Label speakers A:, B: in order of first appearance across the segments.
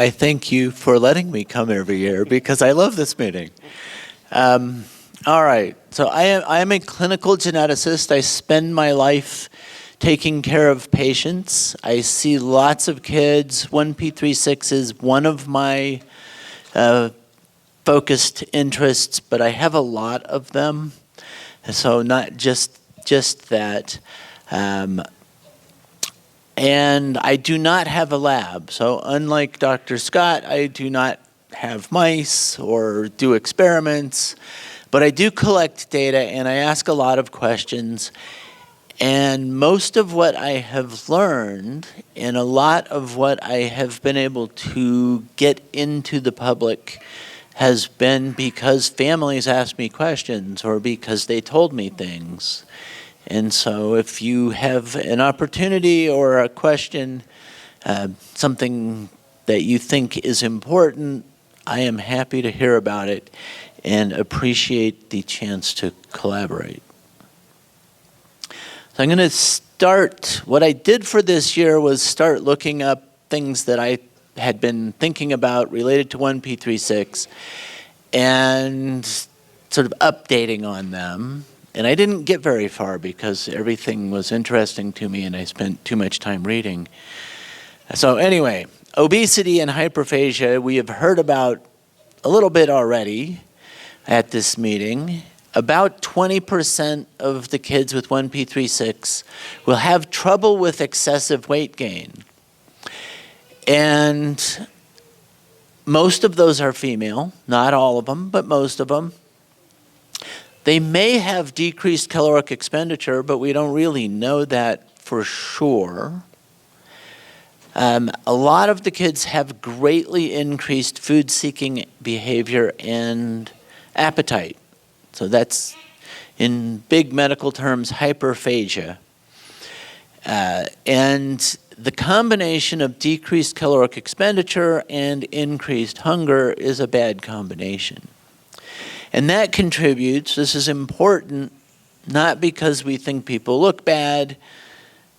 A: I thank you for letting me come every year because I love this meeting. All right, so I am a clinical geneticist. I spend my life taking care of patients. I see lots of kids. 1p36 is one of my focused interests, but I have a lot of them. So not just that. And I do not have a lab. So unlike Dr. Scott, I do not have mice or do experiments, but I do collect data and I ask a lot of questions. And most of what I have learned and a lot of what I have been able to get into the public has been because families asked me questions or because they told me things. And so if you have an opportunity or a question, something that you think is important, I am happy to hear about it and appreciate the chance to collaborate. So I'm going to start, what I did for this year was start looking up things that I had been thinking about related to 1p36 and sort of updating on them. And I didn't get very far because everything was interesting to me and I spent too much time reading. So anyway, obesity and hyperphagia, we have heard about a little bit already at this meeting. About 20% of the kids with 1p36 will have trouble with excessive weight gain. And most of those are female, not all of them, but most of them. They may have decreased caloric expenditure, but we don't really know that for sure. A lot of the kids have greatly increased food-seeking behavior and appetite. So that's, in big medical terms, hyperphagia. And the combination of decreased caloric expenditure and increased hunger is a bad combination. And that contributes, this is important, not because we think people look bad,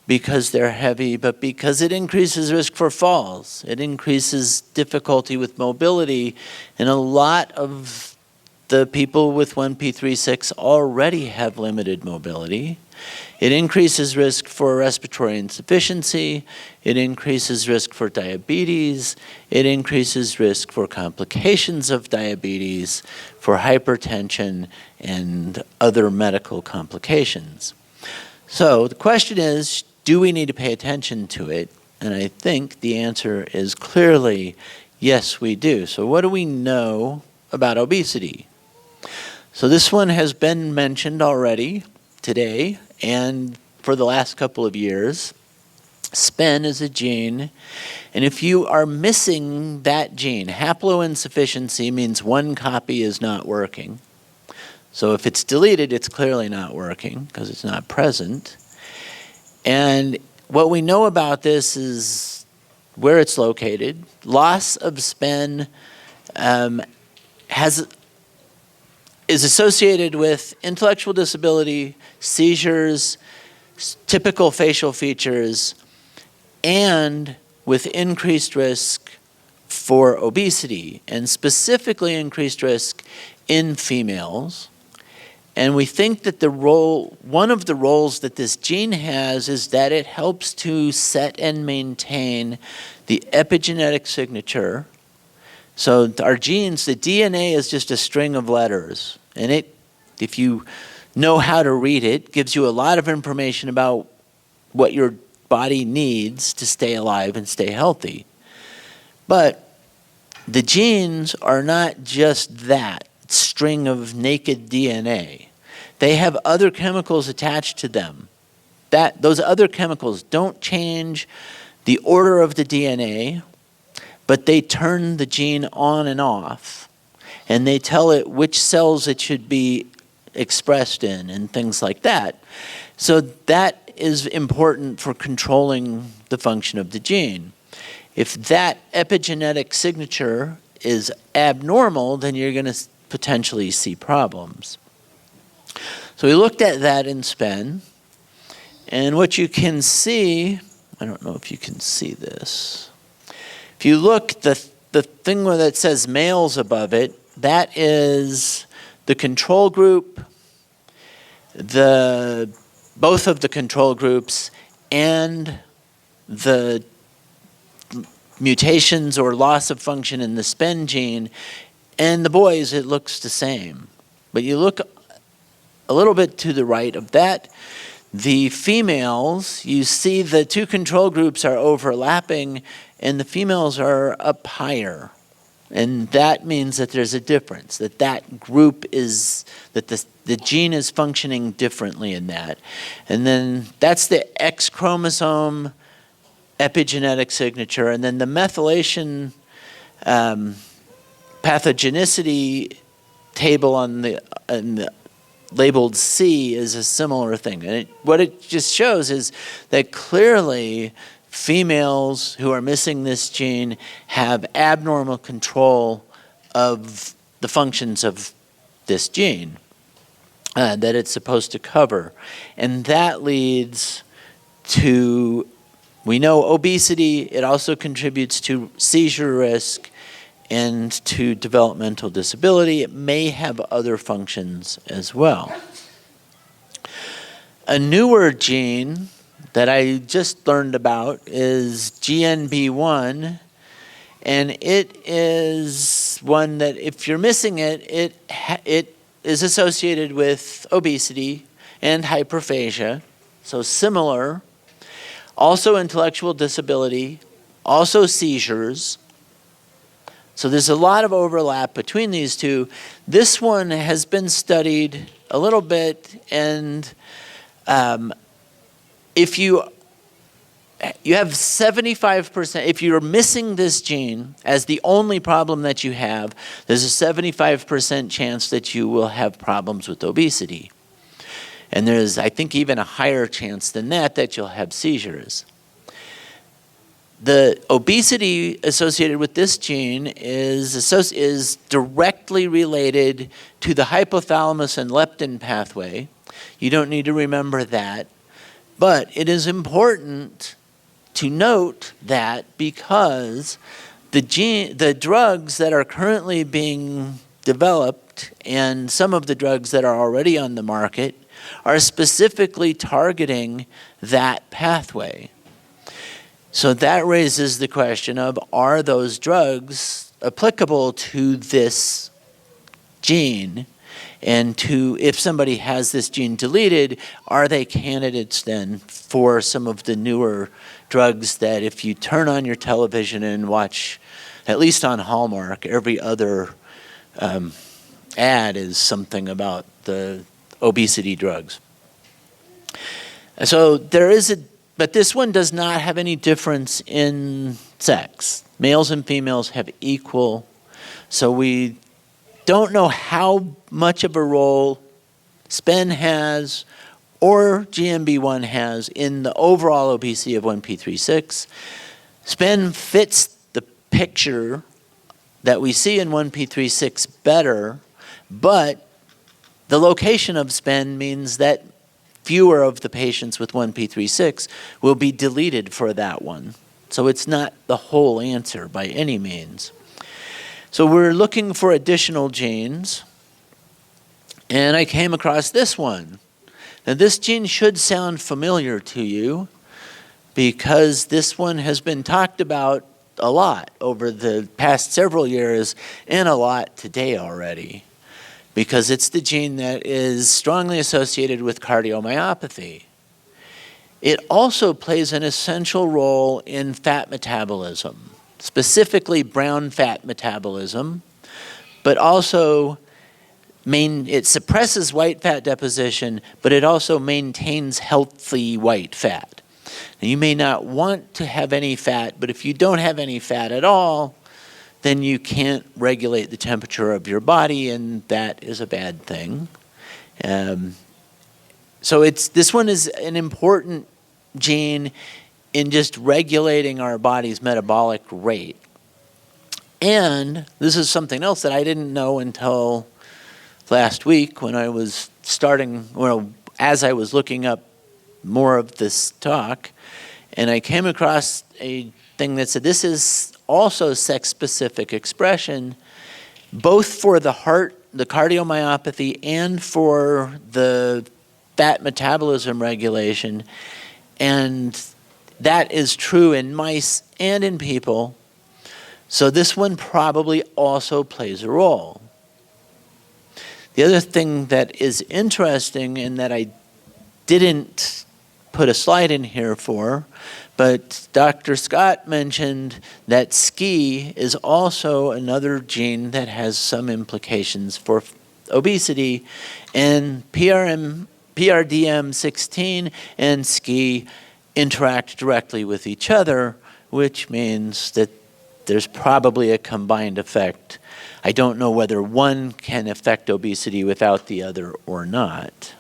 A: because they're heavy, but because it increases risk for falls. It increases difficulty with mobility, and a lot of the people with 1p36 already have limited mobility. It increases risk for respiratory insufficiency. It increases risk for diabetes. It increases risk for complications of diabetes, for hypertension, and other medical complications. So the question is, do we need to pay attention to it? And I think the answer is clearly, yes, we do. So what do we know about obesity? So this one has been mentioned already today and for the last couple of years. SPEN is a gene, and if you are missing that gene, haploinsufficiency means one copy is not working. So if it's deleted, it's clearly not working because it's not present. And what we know about this is where it's located. Loss of SPEN is associated with intellectual disability, seizures, typical facial features, and with increased risk for obesity, and specifically increased risk in females. And we think that one of the roles that this gene has is that it helps to set and maintain the epigenetic signature. So our genes, the DNA is just a string of letters. And it, if you know how to read it, gives you a lot of information about what your body needs to stay alive and stay healthy. But the genes are not just that string of naked DNA. They have other chemicals attached to them. Those other chemicals don't change the order of the DNA, but they turn the gene on and off. And they tell it which cells it should be expressed in and things like that. So that is important for controlling the function of the gene. If that epigenetic signature is abnormal, then you're going to potentially see problems. So we looked at that in SPEN, and what you can see, I don't know if you can see this. If you look, the thing where that says males above it, that is the control group, both of the control groups, and the mutations or loss of function in the SPEN gene. And the boys, it looks the same. But you look a little bit to the right of that, the females, you see the two control groups are overlapping and the females are up higher. And that means that there's a difference, that group is, that the gene is functioning differently in that. And then that's the X chromosome epigenetic signature. And then the methylation pathogenicity table on the labeled C is a similar thing. And what it just shows is that clearly females who are missing this gene have abnormal control of the functions of this gene that it's supposed to cover. And that leads to, we know obesity, it also contributes to seizure risk and to developmental disability. It may have other functions as well. A newer gene that I just learned about is GNB1, and it is one that if you're missing it, it is associated with obesity and hyperphagia, so similar. Also intellectual disability, also seizures. So there's a lot of overlap between these two. This one has been studied a little bit, and if you have 75%, if you're missing this gene as the only problem that you have, there's a 75% chance that you will have problems with obesity. And there's, I think, even a higher chance than that you'll have seizures. The obesity associated with this gene is directly related to the hypothalamus and leptin pathway. You don't need to remember that. But it is important to note that because the drugs that are currently being developed and some of the drugs that are already on the market are specifically targeting that pathway. So that raises the question of, are those drugs applicable to this gene? And if somebody has this gene deleted, are they candidates then for some of the newer drugs that if you turn on your television and watch, at least on Hallmark, every other ad is something about the obesity drugs. So but this one does not have any difference in sex. Males and females have equal, so we don't know how much of a role SPEN has or GNB1 has in the overall obesity of 1p36. SPEN fits the picture that we see in 1p36 better, but the location of SPEN means that fewer of the patients with 1p36 will be deleted for that one. So it's not the whole answer by any means. So we're looking for additional genes, and I came across this one. Now this gene should sound familiar to you because this one has been talked about a lot over the past several years and a lot today already, because it's the gene that is strongly associated with cardiomyopathy. It also plays an essential role in fat metabolism, specifically brown fat metabolism, but also it suppresses white fat deposition, but it also maintains healthy white fat. Now, you may not want to have any fat, but if you don't have any fat at all, then you can't regulate the temperature of your body, and that is a bad thing. So this one is an important gene in just regulating our body's metabolic rate. And this is something else that I didn't know until last week when I was as I was looking up more of this talk, and I came across thing that said this is also sex-specific expression, both for the heart, the cardiomyopathy, and for the fat metabolism regulation. And that is true in mice and in people. So this one probably also plays a role. The other thing that is interesting and that I didn't put a slide in here for, but Dr. Scott mentioned that SCI is also another gene that has some implications for obesity, and PRDM16 and SCI interact directly with each other, which means that there's probably a combined effect. I don't know whether one can affect obesity without the other or not.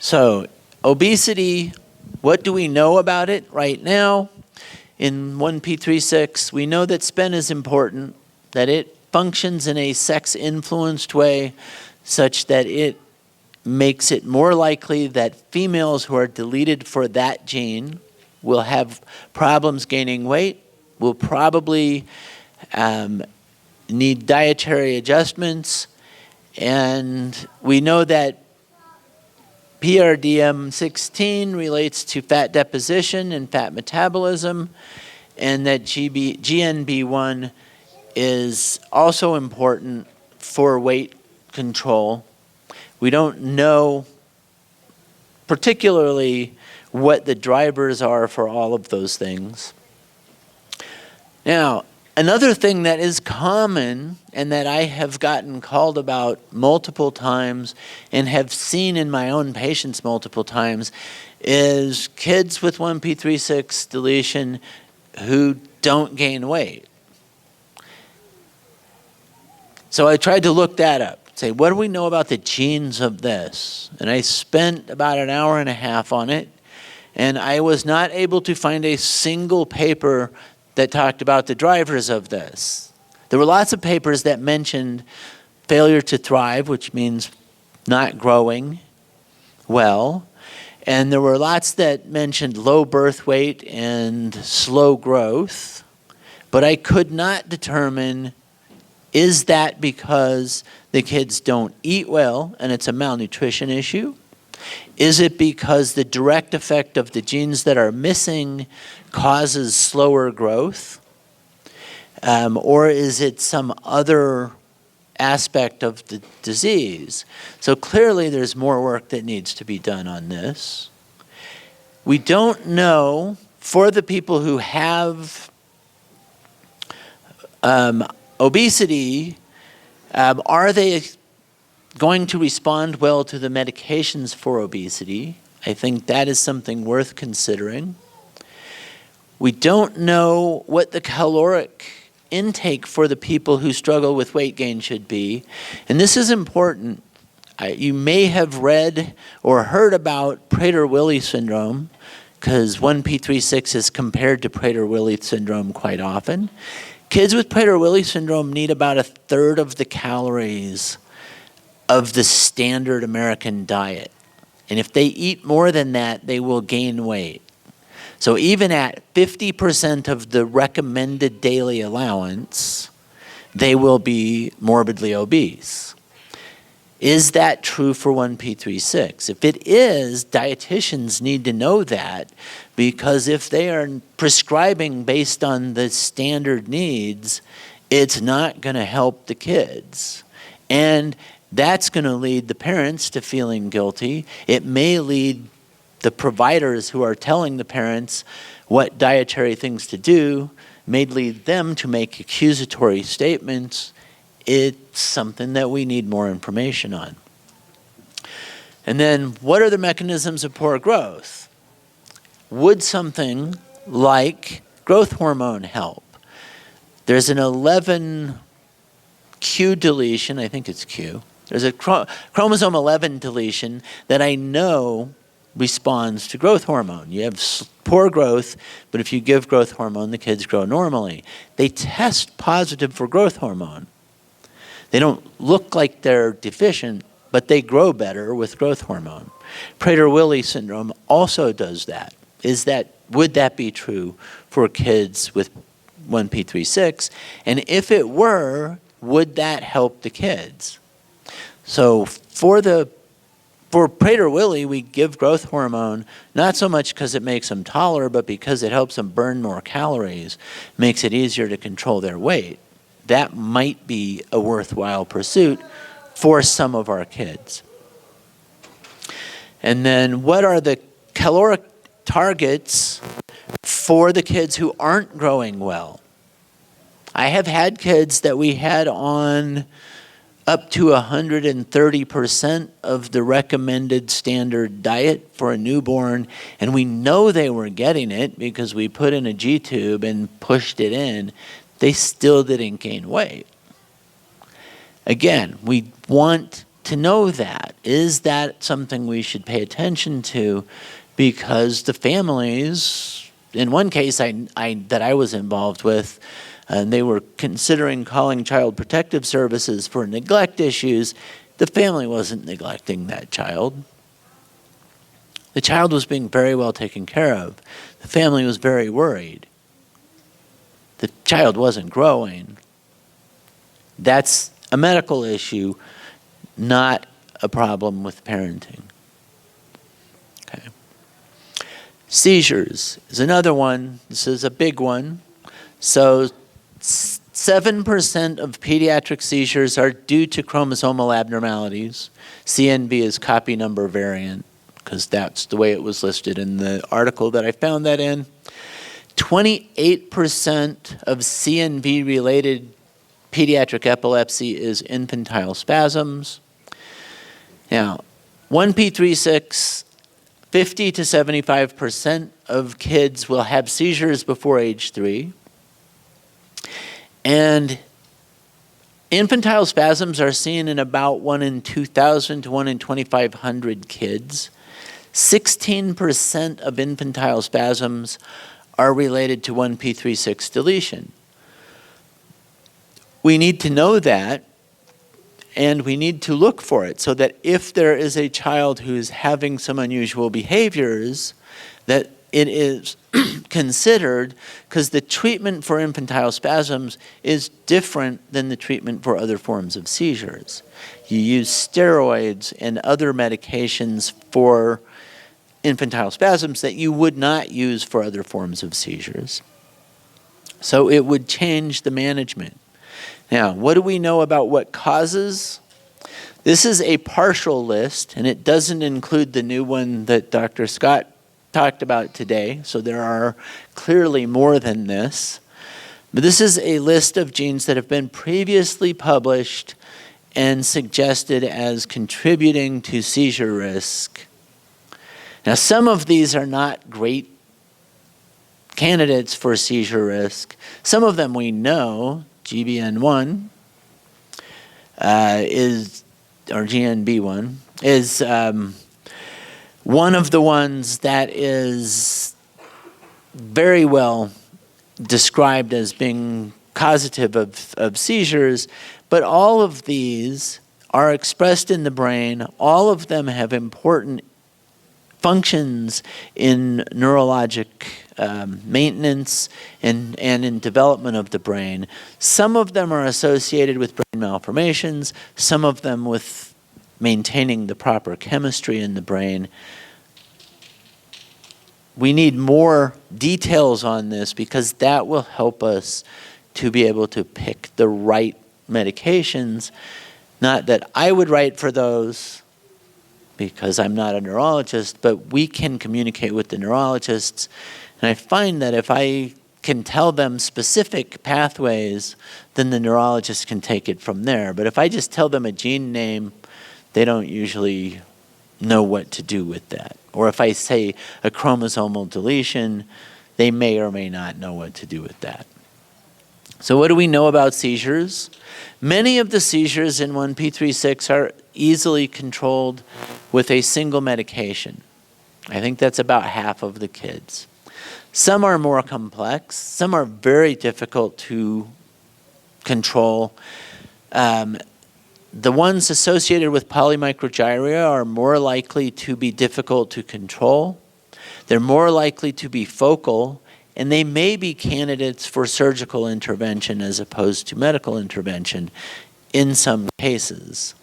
A: So, obesity, what do we know about it right now? In 1p36, we know that SPEN is important, that it functions in a sex-influenced way such that it makes it more likely that females who are deleted for that gene will have problems gaining weight, will probably need dietary adjustments, and we know that PRDM16 relates to fat deposition and fat metabolism, and that GNB1 is also important for weight control. We don't know particularly what the drivers are for all of those things. Now, another thing that is common and that I have gotten called about multiple times and have seen in my own patients multiple times is kids with 1p36 deletion who don't gain weight. So I tried to look that up, say, what do we know about the genes of this? And I spent about an hour and a half on it, and I was not able to find a single paper that talked about the drivers of this. There were lots of papers that mentioned failure to thrive, which means not growing well. And there were lots that mentioned low birth weight and slow growth. But I could not determine, is that because the kids don't eat well and it's a malnutrition issue? Is it because the direct effect of the genes that are missing causes slower growth? Or is it some other aspect of the disease? So clearly there's more work that needs to be done on this. We don't know, for the people who have obesity, are they going to respond well to the medications for obesity? I think that is something worth considering. We don't know what the caloric intake for the people who struggle with weight gain should be. And this is important. You may have read or heard about Prader-Willi syndrome, because 1p36 is compared to Prader-Willi syndrome quite often. Kids with Prader-Willi syndrome need about a third of the calories of the standard American diet. And if they eat more than that, they will gain weight. So even at 50% of the recommended daily allowance, they will be morbidly obese. Is that true for 1p36? If it is, dietitians need to know that, because if they are prescribing based on the standard needs, it's not going to help the kids. And that's going to lead the parents to feeling guilty. It may lead the providers who are telling the parents what dietary things to do, may lead them to make accusatory statements. It's something that we need more information on. And then, what are the mechanisms of poor growth? Would something like growth hormone help? There's an 11q deletion, I think it's Q. There's a chromosome 11 deletion that I know responds to growth hormone. You have poor growth, but if you give growth hormone, the kids grow normally. They test positive for growth hormone. They don't look like they're deficient, but they grow better with growth hormone. Prader-Willi syndrome also does that. Is that would that be true for kids with 1p36? And if it were, would that help the kids? So for Prader-Willi, we give growth hormone, not so much because it makes them taller, but because it helps them burn more calories, makes it easier to control their weight. That might be a worthwhile pursuit for some of our kids. And then what are the caloric targets for the kids who aren't growing well? I have had kids that we had on up to 130% of the recommended standard diet for a newborn, and we know they were getting it because we put in a G-tube and pushed it in. They still didn't gain weight. Again, we want to know that. Is that something we should pay attention to? Because the families, in one case that I was involved with, and they were considering calling Child Protective Services for neglect issues. The family wasn't neglecting that child. The child was being very well taken care of. The family was very worried. The child wasn't growing. That's a medical issue, not a problem with parenting. Okay. Seizures is another one. This is a big one. So 7% of pediatric seizures are due to chromosomal abnormalities. CNV is copy number variant, because that's the way it was listed in the article that I found that in. 28% of CNV-related pediatric epilepsy is infantile spasms. Now, 1p36, 50 to 75% of kids will have seizures before age 3. And infantile spasms are seen in about 1 in 2,000 to 1 in 2,500 kids. 16% of infantile spasms are related to 1p36 deletion. We need to know that, and we need to look for it so that if there is a child who's having some unusual behaviors, that it is considered, because the treatment for infantile spasms is different than the treatment for other forms of seizures. You use steroids and other medications for infantile spasms that you would not use for other forms of seizures. So it would change the management. Now, what do we know about what causes? This is a partial list, and it doesn't include the new one that Dr. Scott talked about today, so there are clearly more than this. But this is a list of genes that have been previously published and suggested as contributing to seizure risk. Now, some of these are not great candidates for seizure risk. Some of them we know, GBN1 or GNB1 is one of the ones that is very well described as being causative of seizures, but all of these are expressed in the brain. All of them have important functions in neurologic maintenance and in development of the brain. Some of them are associated with brain malformations, some of them with maintaining the proper chemistry in the brain. We need more details on this because that will help us to be able to pick the right medications. Not that I would write for those because I'm not a neurologist, but we can communicate with the neurologists. And I find that if I can tell them specific pathways, then the neurologist can take it from there. But if I just tell them a gene name, they don't usually know what to do with that. Or if I say a chromosomal deletion, they may or may not know what to do with that. So what do we know about seizures? Many of the seizures in 1p36 are easily controlled with a single medication. I think that's about half of the kids. Some are more complex. Some are very difficult to control. The ones associated with polymicrogyria are more likely to be difficult to control. They're more likely to be focal, and they may be candidates for surgical intervention as opposed to medical intervention in some cases.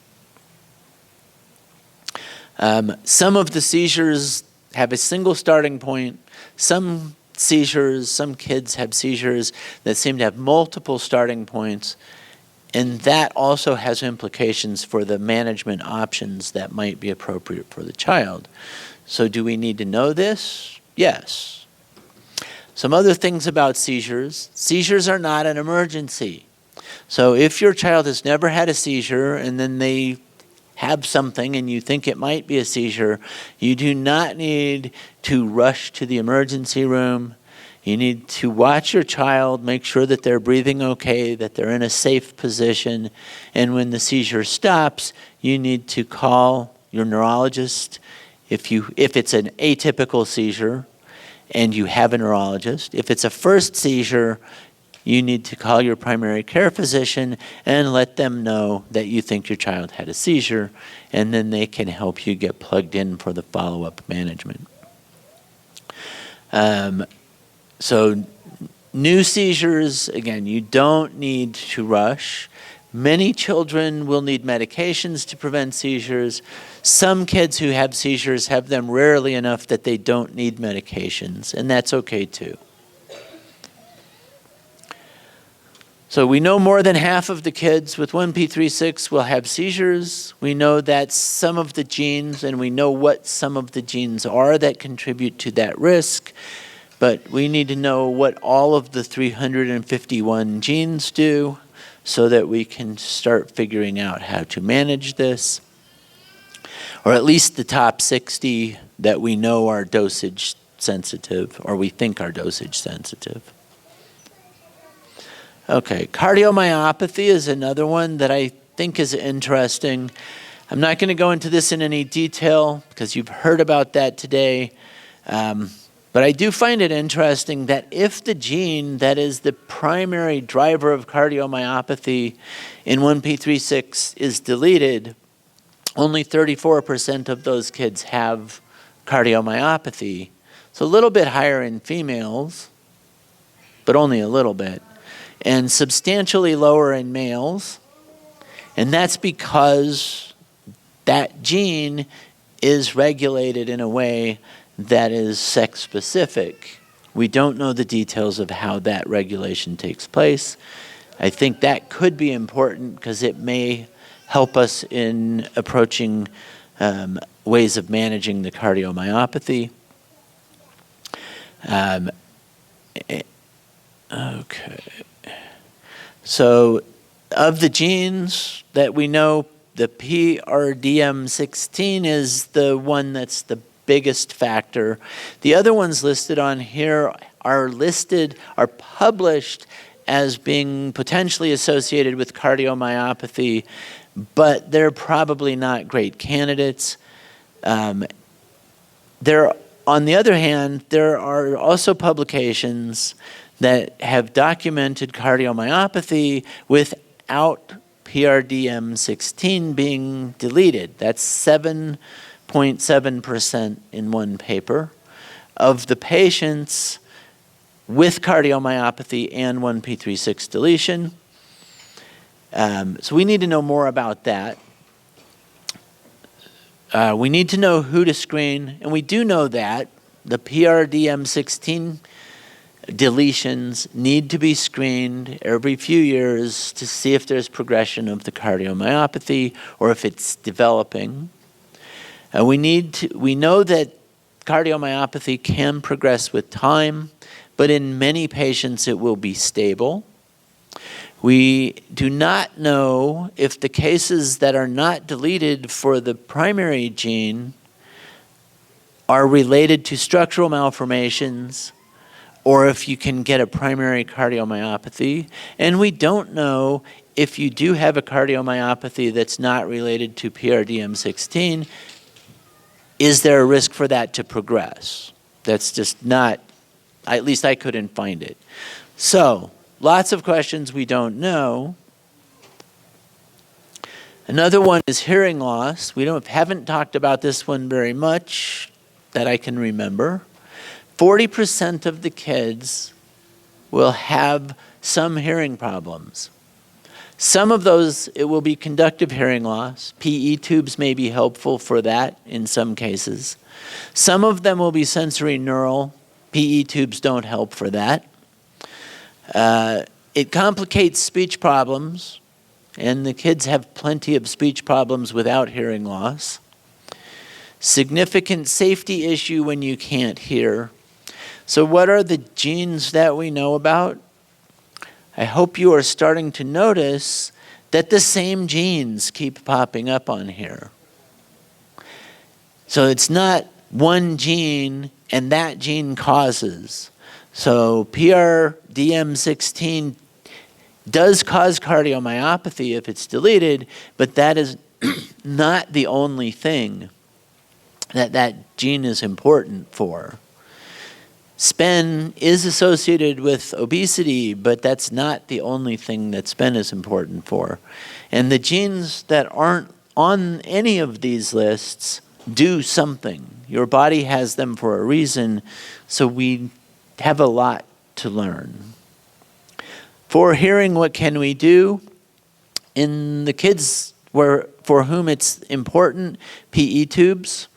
A: Some of the seizures have a single starting point. Some kids have seizures that seem to have multiple starting points, and that also has implications for the management options that might be appropriate for the child. So do we need to know this? Yes. Some other things about seizures. Seizures are not an emergency. So if your child has never had a seizure and then they have something and you think it might be a seizure, you do not need to rush to the emergency room. You need to watch your child, make sure that they're breathing okay, that they're in a safe position, and when the seizure stops, you need to call your neurologist if it's an atypical seizure and you have a neurologist. If it's a first seizure, you need to call your primary care physician and let them know that you think your child had a seizure, and then they can help you get plugged in for the follow-up management. So new seizures, again, you don't need to rush. Many children will need medications to prevent seizures. Some kids who have seizures have them rarely enough that they don't need medications, and that's okay too. So we know more than half of the kids with 1p36 will have seizures. We know that some of the genes, and we know what some of the genes are that contribute to that risk, but we need to know what all of the 351 genes do so that we can start figuring out how to manage this, or at least the top 60 that we know are dosage sensitive, or we think are dosage sensitive. Okay, cardiomyopathy is another one that I think is interesting. I'm not going to go into this in any detail because you've heard about that today. But I do find it interesting that if the gene that is the primary driver of cardiomyopathy in 1p36 is deleted, only 34% of those kids have cardiomyopathy. It's a little bit higher in females, but only a little bit, and substantially lower in males. And that's because that gene is regulated in a way that is sex-specific. We don't know the details of how that regulation takes place. I think that could be important because it may help us in approaching ways of managing the cardiomyopathy. Okay. So of the genes that we know, the PRDM16 is the one that's the biggest factor. The other ones listed on here are published as being potentially associated with cardiomyopathy, but they're probably not great candidates. On the other hand, there are also publications that have documented cardiomyopathy without PRDM16 being deleted. That's 7.7% in one paper of the patients with cardiomyopathy and 1p36 deletion. So we need to know more about that. We need to know who to screen, and we do know that the PRDM16 deletions need to be screened every few years to see if there's progression of the cardiomyopathy or if it's developing. We know that cardiomyopathy can progress with time, but in many patients it will be stable. We do not know if the cases that are not deleted for the primary gene are related to structural malformations or if you can get a primary cardiomyopathy. And we don't know if you do have a cardiomyopathy that's not related to PRDM16, is there a risk for that to progress? That's just not, at least I couldn't find it. So, lots of questions we don't know. Another one is hearing loss. We haven't talked about this one very much that I can remember. 40% of the kids will have some hearing problems. Some of those, it will be conductive hearing loss. PE tubes may be helpful for that in some cases. Some of them will be sensory neural. PE tubes don't help for that. It complicates speech problems, and the kids have plenty of speech problems without hearing loss. Significant safety issue when you can't hear. So what are the genes that we know about? I hope you are starting to notice that the same genes keep popping up on here. So it's not one gene and that gene causes. So PRDM16 does cause cardiomyopathy if it's deleted, but that is not the only thing that gene is important for. SPEN is associated with obesity, but that's not the only thing that SPEN is important for. And the genes that aren't on any of these lists do something. Your body has them for a reason, so we have a lot to learn. For hearing, what can we do? In the kids for whom it's important, PE tubes,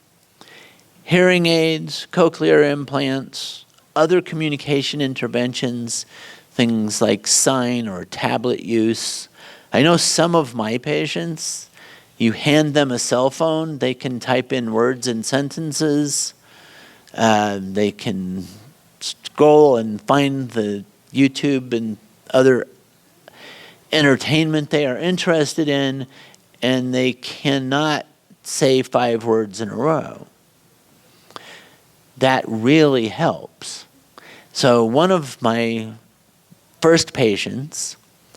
A: hearing aids, cochlear implants, other communication interventions, things like sign or tablet use. I know some of my patients, you hand them a cell phone, they can type in words and sentences, they can scroll and find the YouTube and other entertainment they are interested in, and they cannot say 5 words in a row. That really helps. So one of my first patients,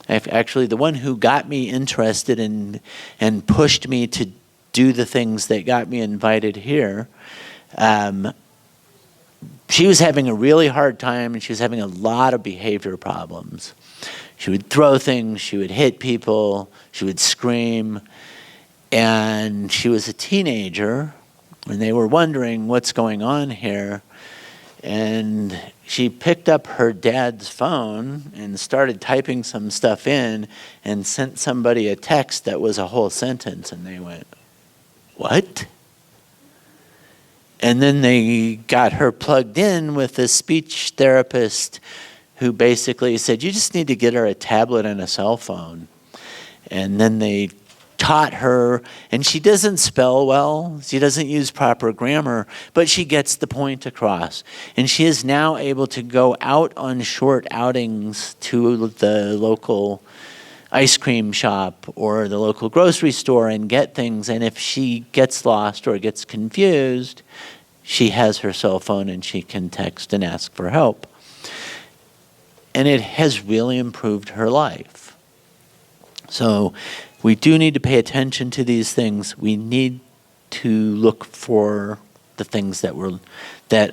A: actually the one who got me interested in and pushed me to do the things that got me invited here, she was having a really hard time, and she was having a lot of behavior problems. She would throw things, she would hit people, she would scream, and she was a teenager, and they were wondering what's going on here. And she picked up her dad's phone and started typing some stuff in and sent somebody a text that was a whole sentence, and they went, "What?" And then they got her plugged in with a speech therapist who basically said, "You just need to get her a tablet and a cell phone." And then they taught her, and she doesn't spell well, she doesn't use proper grammar, but she gets the point across. And she is now able to go out on short outings to the local ice cream shop or the local grocery store and get things, and if she gets lost or gets confused, she has her cell phone and she can text and ask for help. And it has really improved her life. So we do need to pay attention to these things. We need to look for the things that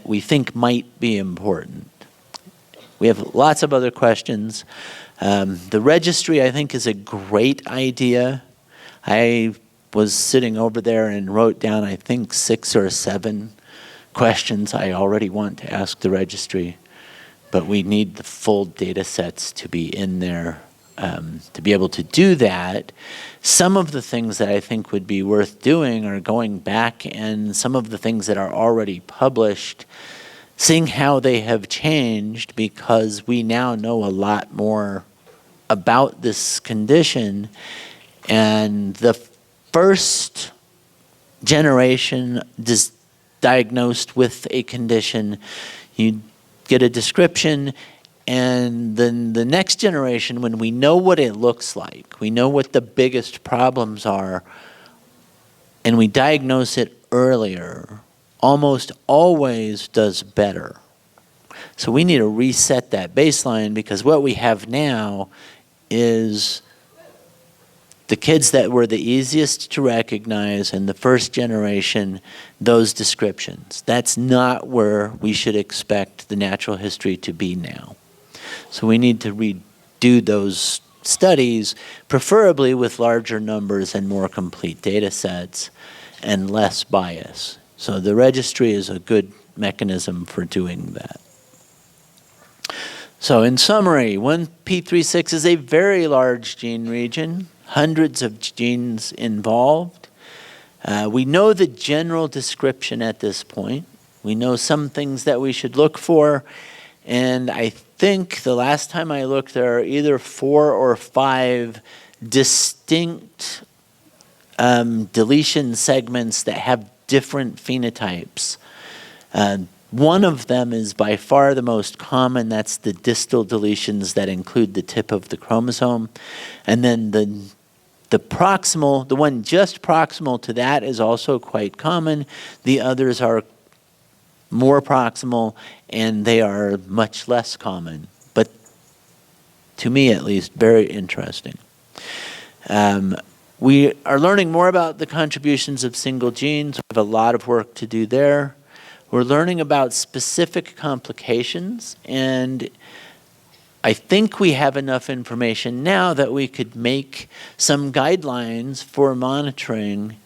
A: we think might be important. We have lots of other questions. The registry, I think, is a great idea. I was sitting over there and wrote down, I think, 6 or 7 questions I already want to ask the registry, but we need the full data sets to be in there to be able to do that. Some of the things that I think would be worth doing are going back and some of the things that are already published, seeing how they have changed, because we now know a lot more about this condition. And the first generation diagnosed with a condition, you get a description, and then the next generation, when we know what it looks like, we know what the biggest problems are, and we diagnose it earlier, almost always does better. So we need to reset that baseline, because what we have now is the kids that were the easiest to recognize in the first generation, those descriptions. That's not where we should expect the natural history to be now. So we need to redo those studies, preferably with larger numbers and more complete data sets and less bias. So the registry is a good mechanism for doing that. So in summary, 1p36 is a very large gene region, hundreds of genes involved. We know the general description at this point. We know some things that we should look for, and I think the last time I looked, there are either 4 or 5 distinct deletion segments that have different phenotypes. One of them is by far the most common. That's the distal deletions that include the tip of the chromosome. And then the proximal, the one just proximal to that is also quite common. The others are more proximal, and they are much less common. But to me, at least, very interesting. We are learning more about the contributions of single genes. We have a lot of work to do there. We're learning about specific complications, and I think we have enough information now that we could make some guidelines for monitoring.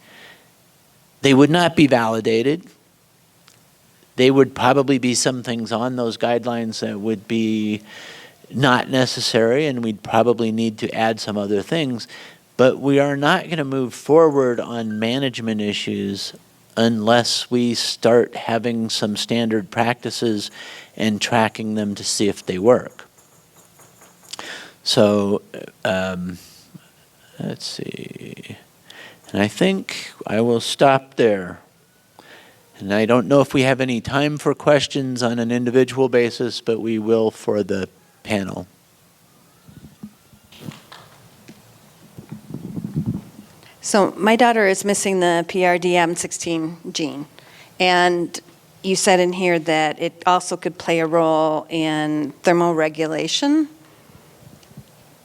A: They would not be validated. They would probably be some things on those guidelines that would be not necessary, and we'd probably need to add some other things. But we are not going to move forward on management issues unless we start having some standard practices and tracking them to see if they work. So let's see. And I think I will stop there. And I don't know if we have any time for questions on an individual basis, but we will for the panel.
B: So my daughter is missing the PRDM16 gene, and you said in here that it also could play a role in thermoregulation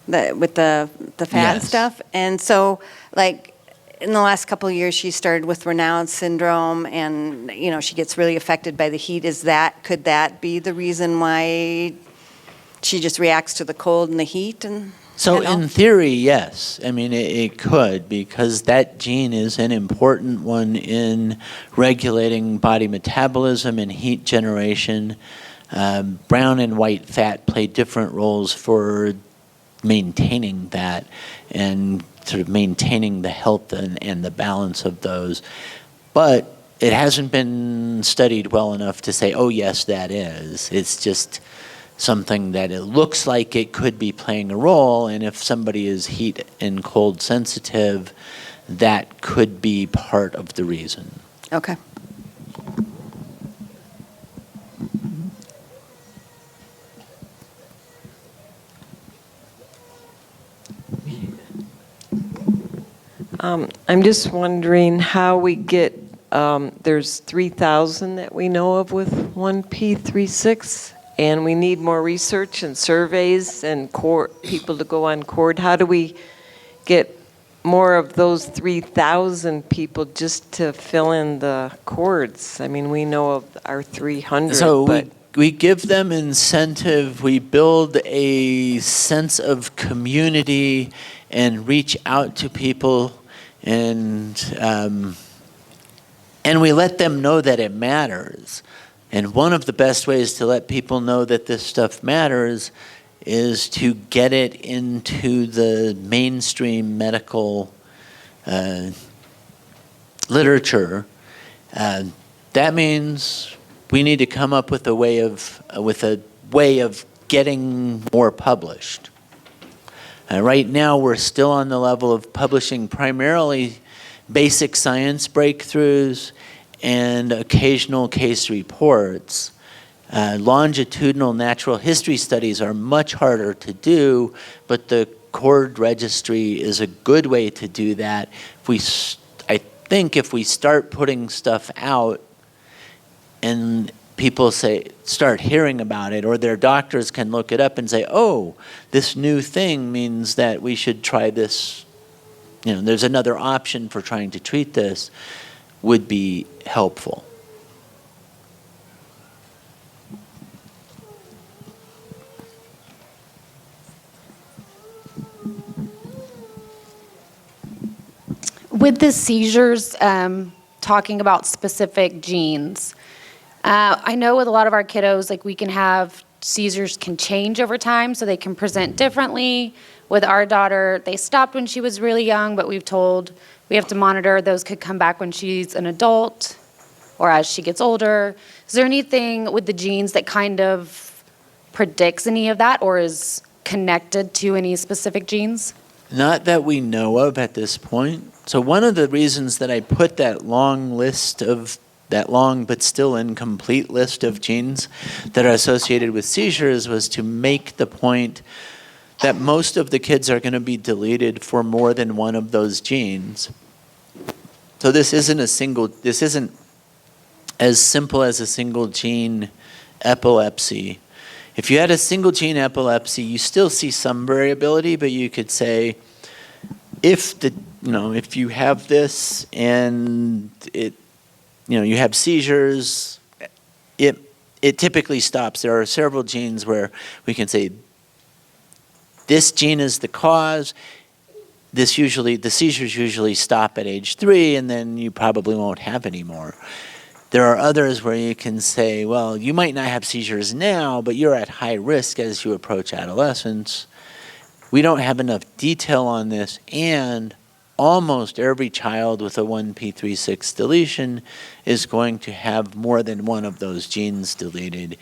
B: with the fat and
A: Yes.
B: stuff. And so, like, in the last couple of years, she started with Raynaud's syndrome, and she gets really affected by the heat. Could that be the reason why she just reacts to the cold and the heat?
A: So in theory, yes. I mean, it could, because that gene is an important one in regulating body metabolism and heat generation. Brown and white fat play different roles for maintaining that and sort of maintaining the health and the balance of those. But it hasn't been studied well enough to say, oh, yes, that is. It's just something that it looks like it could be playing a role, and if somebody is heat and cold sensitive, that could be part of the reason.
B: Okay.
C: I'm just wondering how we get, there's 3,000 that we know of with 1p36, and we need more research and surveys and people to go on cord. How do we get more of those 3,000 people just to fill in the cords? I mean, we know of our 300,
A: so
C: but
A: we give them incentive. We build a sense of community and reach out to people, and we let them know that it matters. And one of the best ways to let people know that this stuff matters is to get it into the mainstream medical literature. That means we need to come up with a way of getting more published. Right now, we're still on the level of publishing primarily basic science breakthroughs and occasional case reports. Longitudinal natural history studies are much harder to do, but the cord registry is a good way to do that. I think if we start putting stuff out and people start hearing about it, or their doctors can look it up and say, oh, this new thing means that we should try this, there's another option for trying to treat this, would be helpful.
D: With the seizures, talking about specific genes, I know with a lot of our kiddos, like we can have seizures can change over time, so they can present differently. With our daughter, they stopped when she was really young, but we've told we have to monitor. Those could come back when she's an adult or as she gets older. Is there anything with the genes that kind of predicts any of that or is connected to any specific genes?
A: Not that we know of at this point. So one of the reasons that I put that long but still incomplete list of genes that are associated with seizures was to make the point that most of the kids are going to be deleted for more than one of those genes. So this isn't as simple as a single gene epilepsy. If you had a single gene epilepsy, you still see some variability, but you could say if you have this and you have seizures, it typically stops. There are several genes where we can say this gene is the cause. The seizures usually stop at age 3, and then you probably won't have any more. There are others where you can say, well, you might not have seizures now, but you're at high risk as you approach adolescence. We don't have enough detail on this, and almost every child with a 1p36 deletion is going to have more than one of those genes deleted,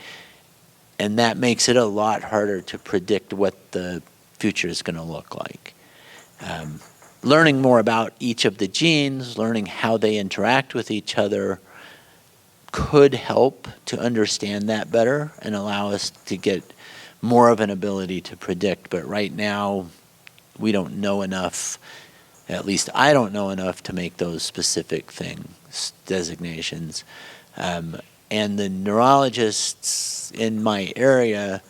A: and that makes it a lot harder to predict what the future is going to look like. Learning more about each of the genes, learning how they interact with each other, could help to understand that better and allow us to get more of an ability to predict. But right now, we don't know enough, at least I don't know enough to make those specific designations. And the neurologists in my area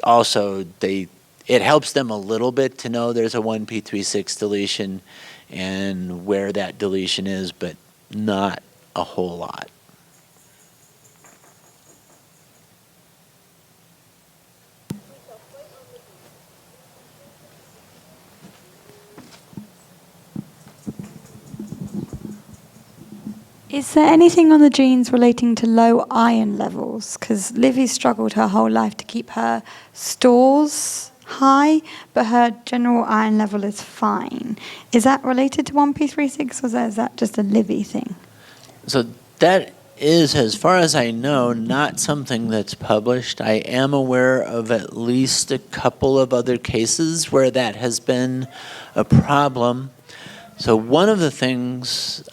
A: also, it helps them a little bit to know there's a 1p36 deletion and where that deletion is, but not a whole lot.
E: Is there anything on the genes relating to low iron levels? Because Livy struggled her whole life to keep her stores high, but her general iron level is fine. Is that related to 1p36, or is that just a Livy thing?
A: So that is, as far as I know, not something that's published. I am aware of at least a couple of other cases where that has been a problem. So one of the things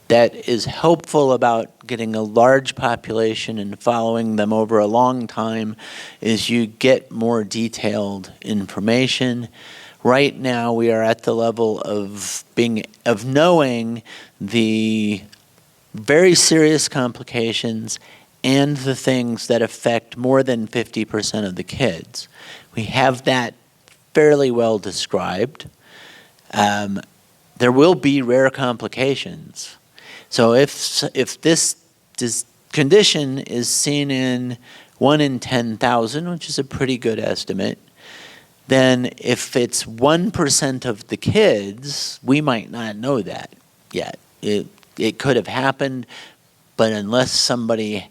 A: that is helpful about getting a large population and following them over a long time is you get more detailed information. Right now, we are at the level of knowing the very serious complications and the things that affect more than 50% of the kids. We have that fairly well described. There will be rare complications. So if this condition is seen in 1 in 10,000, which is a pretty good estimate, then if it's 1% of the kids, we might not know that yet. It could have happened, but unless somebody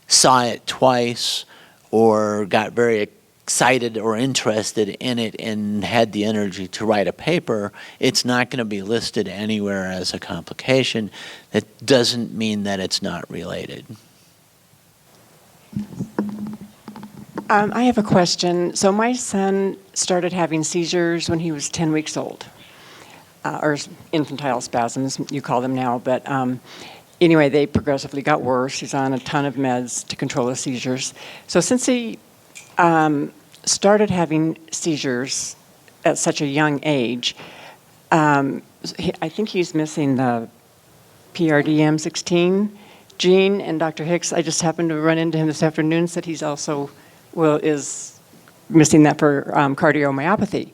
A: saw it twice or got very excited or interested in it and had the energy to write a paper, it's not going to be listed anywhere as a complication. That doesn't mean that it's not related.
F: I have a question. So my son started having seizures when he was 10 weeks old, or infantile spasms, you call them now. But anyway, they progressively got worse. He's on a ton of meds to control the seizures. So since he started having seizures at such a young age, I think he's missing the PRDM16 gene. And Dr. Hicks, I just happened to run into him this afternoon, said he's also is missing that for cardiomyopathy.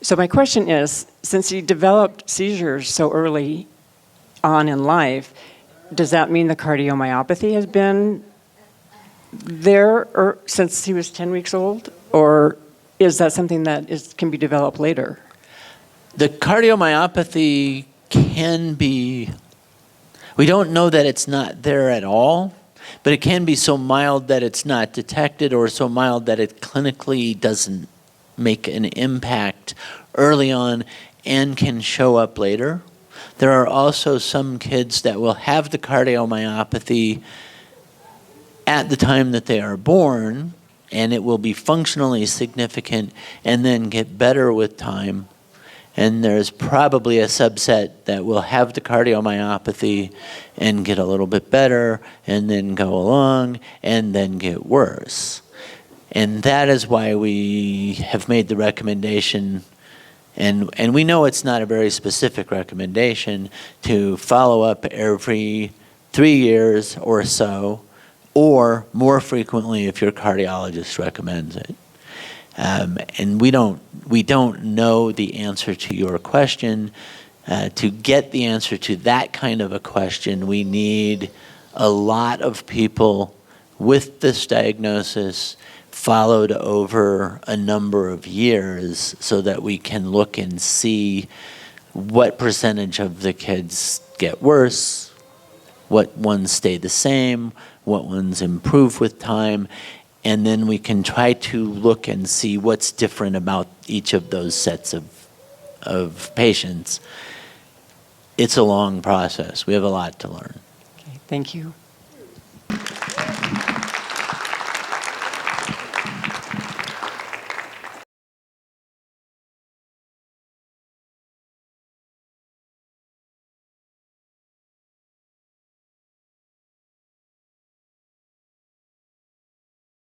F: So my question is, since he developed seizures so early on in life, does that mean the cardiomyopathy has been there since he was 10 weeks old? Or is that something that can be developed later?
A: The cardiomyopathy can be, we don't know that it's not there at all. but it can be so mild that it's not detected, or so mild that it clinically doesn't make an impact early on and can show up later. There are also some kids that will have the cardiomyopathy at the time that they are born, and it will be functionally significant and then get better with time. And there's probably a subset that will have the cardiomyopathy and get a little bit better and then go along and then get worse. And that is why we have made the recommendation, and we know it's not a very specific recommendation, to follow up every 3 years or so, or more frequently if your cardiologist recommends it. And we don't know the answer to your question. To get the answer to that kind of a question, we need a lot of people with this diagnosis followed over a number of years so that we can look and see what percentage of the kids get worse, what ones stay the same, what ones improve with time, and then we can try to look and see what's different about each of those sets of patients. It's a long process. We have a lot to learn.
F: Okay, thank you.